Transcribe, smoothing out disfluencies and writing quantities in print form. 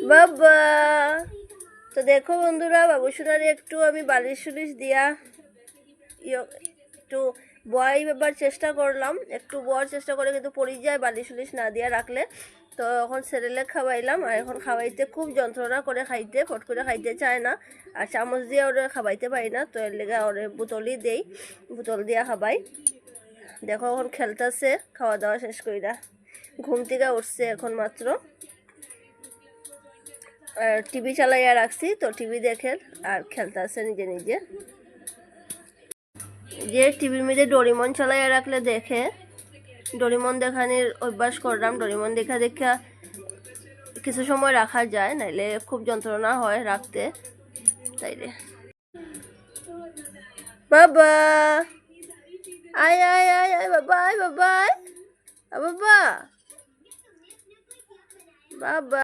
বাবা। তো দেখো বন্ধুরা, বাবুসোনারে একটু আমি বালিশ সুলিশ দিয়া একটু বয়ার চেষ্টা করলাম, একটু বয়ার চেষ্টা করে কিন্তু পড়ে যায় বালিশ সুলিশ না দিয়া রাখলে। তো এখন সেরেলেক খাওয়াইলাম, আর এখন খাওয়াইতে খুব যন্ত্রণা করে খাইতে, ফট করে খাইতে চায় না, আর চামচ দিয়ে ওরে খাওয়াইতে পারি না, তো এর লেগে ওরে বোতলই দেই, বোতল দিয়া খাবাই। দেখো এখন খেলতেছে, খাওয়া দাওয়া শেষ কইরা ঘুম থেকে উঠছে এখন মাত্র। আর টিভি চালাইয়া রাখছি, তো টিভি দেখে আর খেলতেছে নিজে নিজে। যে টিভির মধ্যে ডোরিমন চালাইয়া রাখলে দেখে, ডোরিমন দেখানোর অভ্যাস করলাম। ডোরিমন দেখা দেখা কিছু সময় রাখা যায়, নাইলে খুব যন্ত্রণা হয় রাখতে, তাইলে। বাবা আয় আয় আয় আয় বাবা, আয় বাবা, আয় বাবা, বাবা।